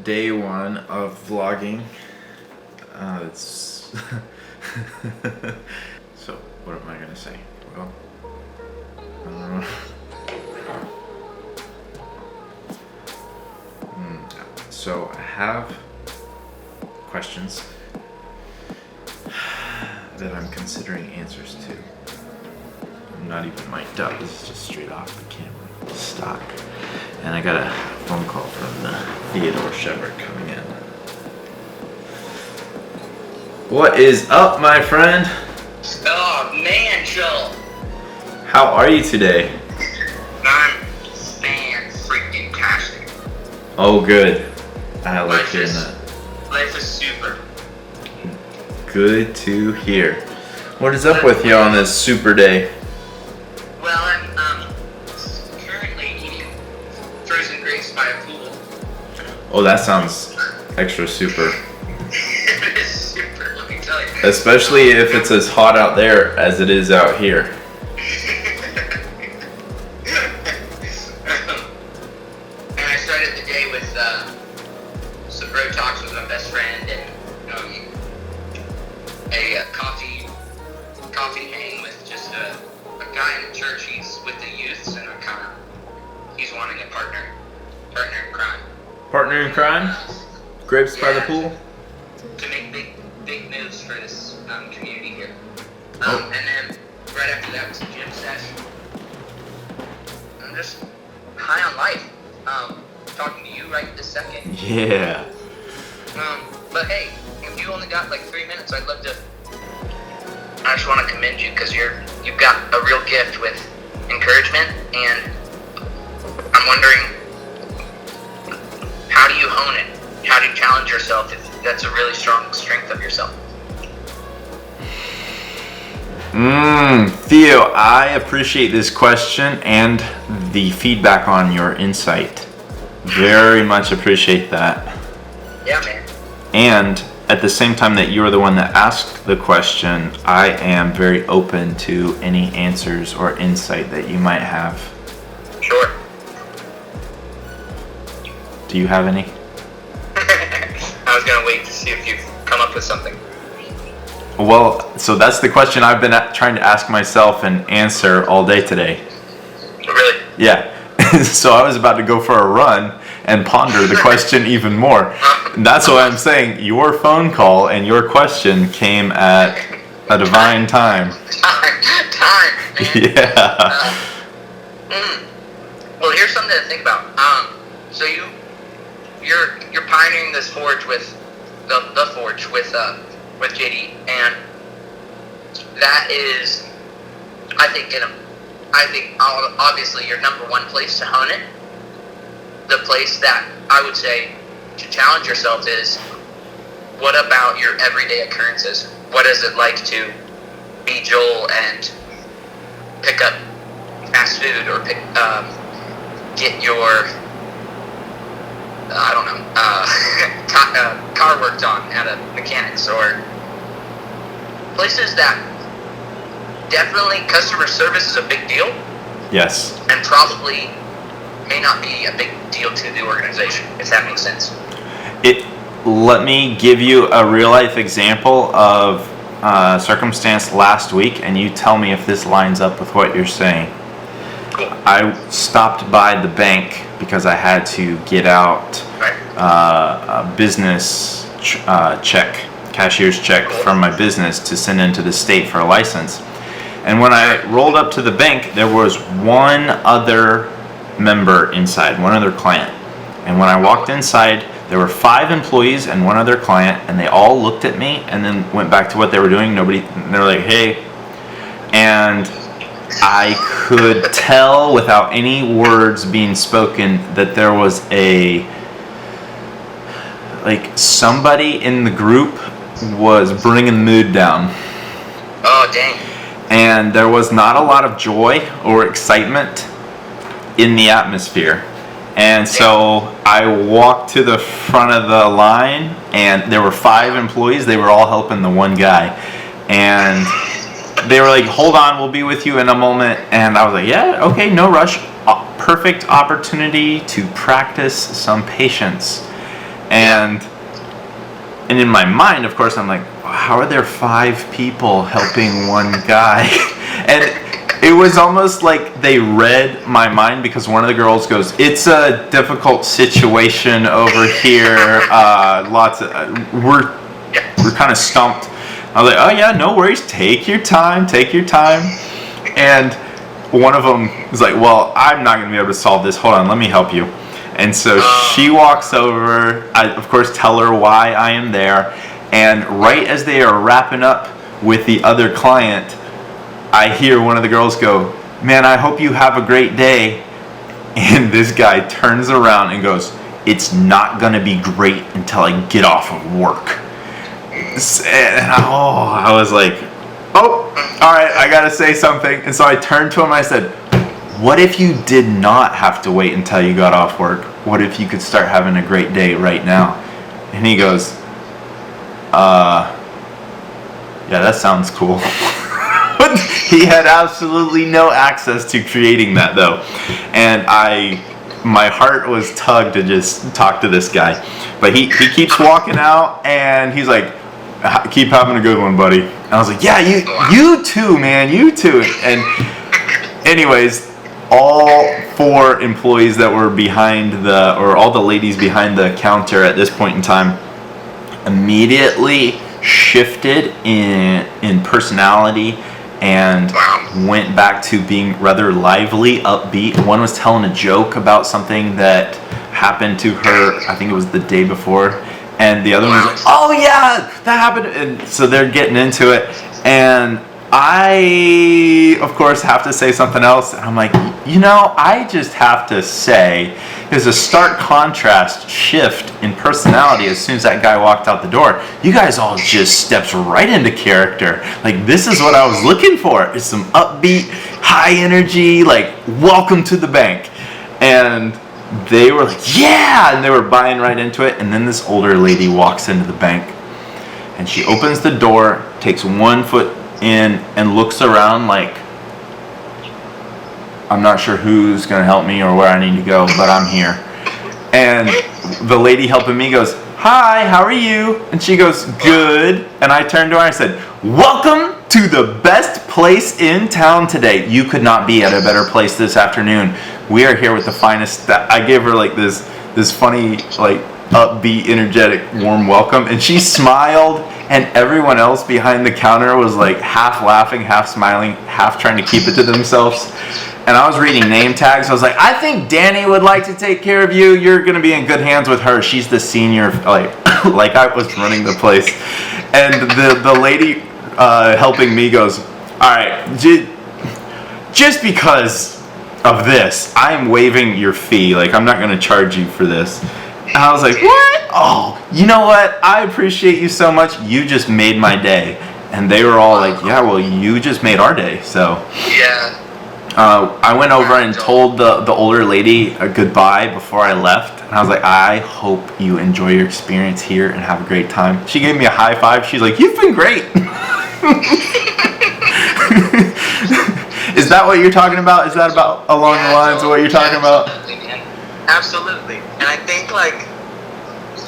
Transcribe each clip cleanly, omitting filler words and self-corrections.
day one of vlogging. It's so what am I gonna say? Well, so I have questions that I'm considering answers to. I'm not even mic'd up. This is just straight off the camera, stock. And I got a phone call from the Theodore Shepard coming in. What is up, my friend? Oh man, Joel. How are you today? I'm fan-freaking-tastic. Oh, good. I like hearing that. Life is super. Good to hear. What is up with you on this super day? Well, I'm currently eating frozen grapes by a pool. Oh, that sounds extra super. It is super, let me tell you. Especially if it's as hot out there as it is out here. And I started the day with some bro talks with my best friend and a coffee hang with just a guy in the church. He's with the youths and he's wanting a partner in crime. Partner in crime? Grapes by the pool? To make big moves for this community here. Oh. And then right after that was a gym session. I'm just high on life. Talking to you right this second. Yeah. But hey, if you only got like 3 minutes, I just want to commend you because you've got a real gift with encouragement, and I'm wondering, how do you hone it? How do you challenge yourself if that's a really strong strength of yourself? Theo, I appreciate this question and the feedback on your insight. Very much appreciate that. Yeah, man. And at the same time that you're the one that asked the question, I am very open to any answers or insight that you might have. Sure. Do you have any? I was gonna wait to see if you've come up with something. Well, so that's the question I've been trying to ask myself and answer all day today. Really? Yeah. So I was about to go for a run and ponder the question even more. And that's why I'm saying your phone call and your question came at a divine time. Time, man. Yeah. Well, here's something to think about. So you're pioneering this forge with the forge with JD, and that is, I think obviously your number one place to hone it. The place that I would say to challenge yourself is, what about your everyday occurrences? What is it like to be Joel and pick up fast food or get your car worked on at a mechanic's, or places that definitely customer service is a big deal. Yes. And probably may not be a big deal to the organization, if that makes sense. Let me give you a real life example of circumstance last week, and you tell me if this lines up with what you're saying. Cool. I stopped by the bank because I had to get out a business cashier's check from my business to send into the state for a license. And when I rolled up to the bank, there was one other member inside, one other client. And when I walked inside, there were 5 employees and one other client, and they all looked at me and then went back to what they were doing. They were like, hey. And I could tell without any words being spoken that there was somebody in the group was bringing the mood down. Oh, dang. And there was not a lot of joy or excitement in the atmosphere. And so I walked to the front of the line, and there were 5 employees. They were all helping the one guy. And they were like, hold on, we'll be with you in a moment. And I was like, yeah, okay, no rush. Perfect opportunity to practice some patience. And in my mind, of course, I'm like, how are there 5 people helping one guy? And it was almost like they read my mind, because one of the girls goes, "It's a difficult situation over here. We're kind of stumped." I was like, "Oh yeah, no worries. Take your time. And one of them was like, "Well, I'm not going to be able to solve this. Hold on, let me help you." And so she walks over. I, of course, tell her why I am there. And right as they are wrapping up with the other client, I hear one of the girls go, "Man, I hope you have a great day." And this guy turns around and goes, "It's not going to be great until I get off of work." And I was like, "Oh, all right, I got to say something." And so I turned to him and I said, "What if you did not have to wait until you got off work? What if you could start having a great day right now?" And he goes, "Yeah, that sounds cool." He had absolutely no access to creating that, though. And my heart was tugged to just talk to this guy. But he keeps walking out, and he's like, "Keep having a good one, buddy." And I was like, "Yeah, you too, man, you too." And anyways, all 4 employees that were all the ladies behind the counter at this point in time immediately shifted in personality and went back to being rather lively, upbeat. One was telling a joke about something that happened to her, I think it was the day before, and the other one was like, "Oh yeah, that happened." And so they're getting into it, and I, of course, have to say something else. And I'm like, I just have to say, there's a stark contrast shift in personality as soon as that guy walked out the door. You guys all just stepped right into character. Like, this is what I was looking for. It's some upbeat, high energy, like, welcome to the bank. And they were like, "Yeah!" And they were buying right into it. And then this older lady walks into the bank. And she opens the door, takes one foot in, and looks around like, "I'm not sure who's going to help me or where I need to go, but I'm here." And the lady helping me goes, "Hi, how are you?" And she goes, "Good." And I turned to her and I said, "Welcome to the best place in town today. You could not be at a better place this afternoon. We are here with the finest." I gave her like this funny, like, upbeat, energetic, warm welcome, and she smiled, and everyone else behind the counter was like half laughing, half smiling, half trying to keep it to themselves. And I was reading name tags. I was like, "I think Danny would like to take care of you. You're going to be in good hands with her. She's the senior," like I was running the place. And the lady helping me goes, "All right, just because of this, I'm waiving your fee. Like, I'm not going to charge you for this." And I was like, "What? Oh, you know what? I appreciate you so much. You just made my day." And they were all like, "Yeah, well, you just made our day." So Yeah. I went over and told the older lady a goodbye before I left. And I was like, "I hope you enjoy your experience here and have a great time." She gave me a high five. She's like, "You've been great." Is that what you're talking about? Is that about along the lines of what you're talking about? Absolutely, man. Absolutely. And I think, like,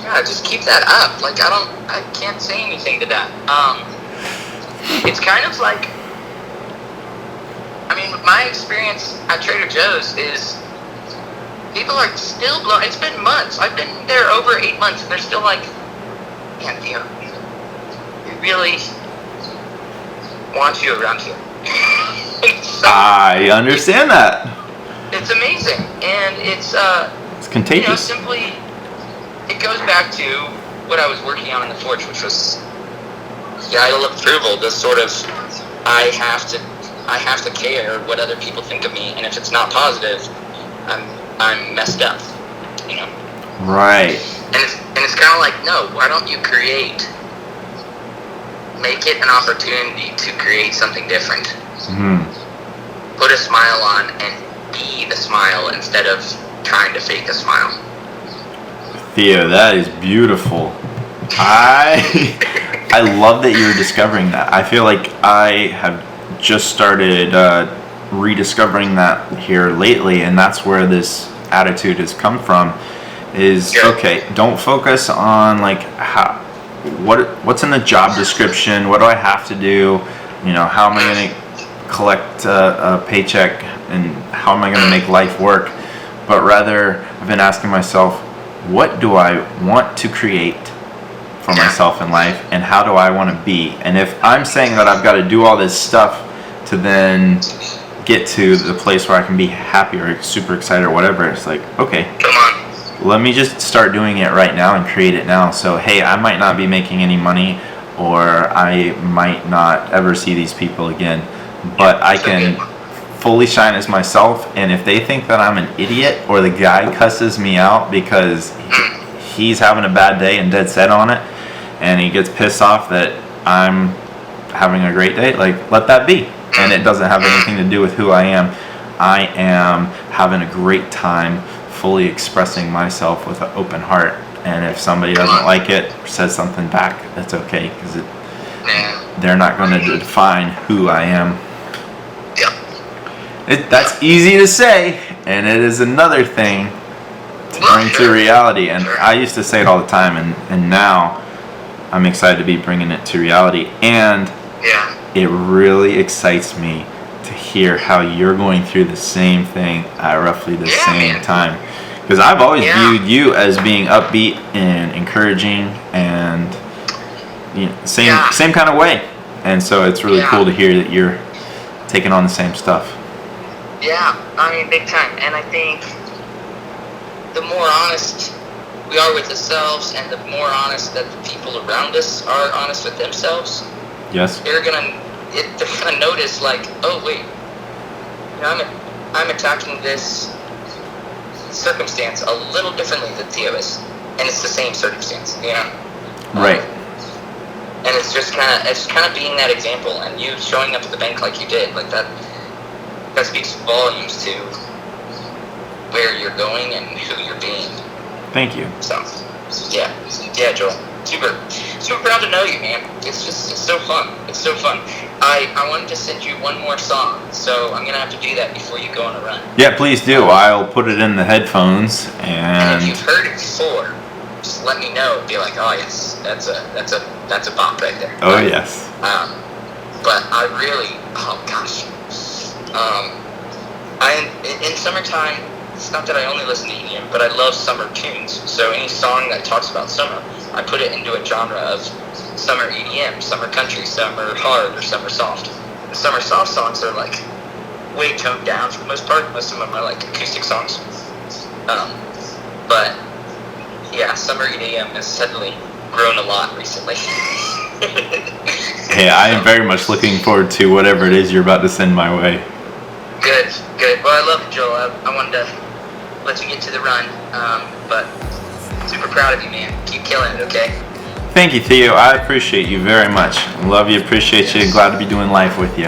yeah, just keep that up. Like, I can't say anything to that. It's kind of like, I mean, my experience at Trader Joe's is people are still blown. It's been months. I've been there over 8 months, and they're still like, "Man, Theo, we really want you around here." So, I understand that. it's amazing, and it's contagious. Simply, it goes back to what I was working on in the Forge, which was the idol of approval. This sort of, I have to care what other people think of me, and if it's not positive, I'm messed up, Right. And it's kind of like, no, why don't you make it an opportunity to create something different. Mm-hmm. Put a smile on and be the smile instead of trying to fake a smile. Theo, that is beautiful. I love that you're discovering that. I feel like I have just started rediscovering that here lately, and that's where this attitude has come from. is, okay, don't focus on like what's in the job description, what do I have to do, how am I going to collect a paycheck, and how am I going to make life work, but rather I've been asking myself, what do I want to create for myself in life, and how do I want to be? And if I'm saying that I've got to do all this stuff to then get to the place where I can be happy or super excited or whatever, it's like, okay, come on, let me just start doing it right now and create it now. So hey, I might not be making any money, or I might not ever see these people again, but I can fully shine as myself. And if they think that I'm an idiot, or the guy cusses me out because he's having a bad day and dead set on it, and he gets pissed off that I'm having a great day, like, let that be. And it doesn't have anything to do with who I am. I am having a great time fully expressing myself with an open heart. And if somebody doesn't like it or says something back, that's okay, because they're not going to define who I am. That's easy to say, and it is another thing to bring to reality. And I used to say it all the time, and now I'm excited to be bringing it to reality. And it really excites me to hear how you're going through the same thing at roughly the same time. Because I've always viewed you as being upbeat and encouraging, and same kind of way. And so it's really cool to hear that you're taking on the same stuff. Yeah, I mean, big time. And I think the more honest we are with ourselves, and the more honest that the people around us are honest with themselves, yes, they're gonna notice, like, oh wait, I'm attacking this circumstance a little differently than the others, and it's the same circumstance, right. And it's just kind of being that example, and you showing up at the bank like you did, like that speaks volumes to where you're going and who you're being. Thank you. So, yeah, Joel. Super proud to know you, man. It's so fun. It's so fun. I wanted to send you one more song, so I'm gonna have to do that before you go on a run. Yeah, please do. I'll put it in the headphones, and if you've heard it before, just let me know. Be like, oh yes, that's a bop right there. Oh yes. But I really, oh gosh, in summertime. It's not that I only listen to EDM, but I love summer tunes. So any song that talks about summer, I put it into a genre of summer EDM, summer country, summer hard, or summer soft. The summer soft songs are like way toned down for the most part. Most of them are like acoustic songs. But yeah, summer EDM has suddenly grown a lot recently. Hey, I am very much looking forward to whatever it is you're about to send my way. Good. Well, I love it, Joel. I wanted to let you get to the run, but super proud of you, man. Keep killing it, okay? Thank you, Theo. I appreciate you very much. Love you, appreciate you. Glad to be doing life with you.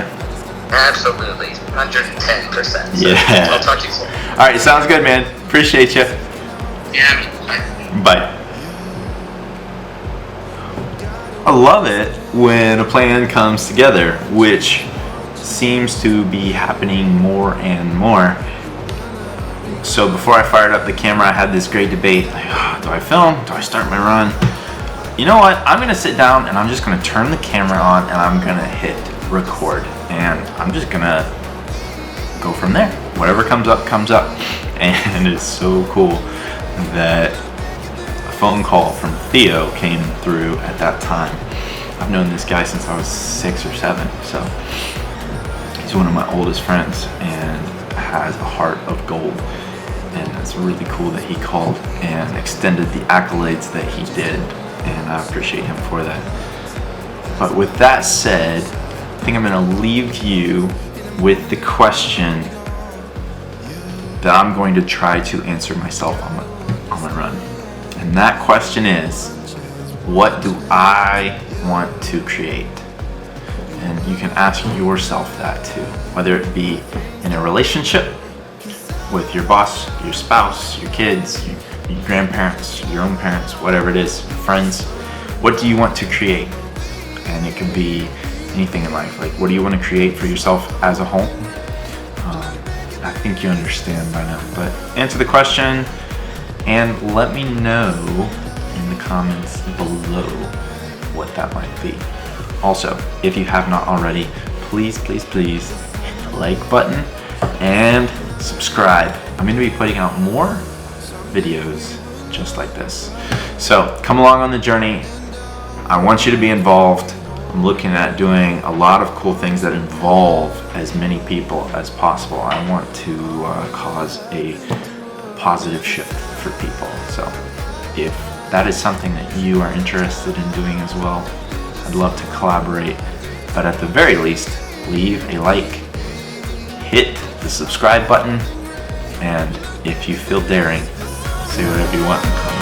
Absolutely, 110%. So yeah. I'll talk to you soon. All right, sounds good, man. Appreciate you. Yeah. Bye. I love it when a plan comes together, which seems to be happening more and more. So before I fired up the camera, I had this great debate, like, do I film? Do I start my run? You know what? I'm gonna sit down and I'm just gonna turn the camera on, and I'm gonna hit record, and I'm just gonna go from there. Whatever comes up, comes up. And it's so cool that a phone call from Theo came through at that time. I've known this guy since I was 6 or 7, so he's one of my oldest friends and has a heart of gold. And it's really cool that he called and extended the accolades that he did, and I appreciate him for that. But with that said, I think I'm going to leave you with the question that I'm going to try to answer myself on my run. And that question is, what do I want to create? And you can ask yourself that too, whether it be in a relationship with your boss, your spouse, your kids, your grandparents, your own parents, whatever it is, friends. What do you want to create? And it could be anything in life. Like, what do you want to create for yourself as a whole? I think you understand by now. But answer the question, and let me know in the comments below what that might be. Also, if you have not already, please hit the like button and subscribe. I'm going to be putting out more videos just like this. So come along on the journey. I want you to be involved. I'm looking at doing a lot of cool things that involve as many people as possible. I want to cause a positive shift for people. So if that is something that you are interested in doing as well, I'd love to collaborate. But at the very least, leave a like, hit the subscribe button, and if you feel daring, say whatever you want in the comments.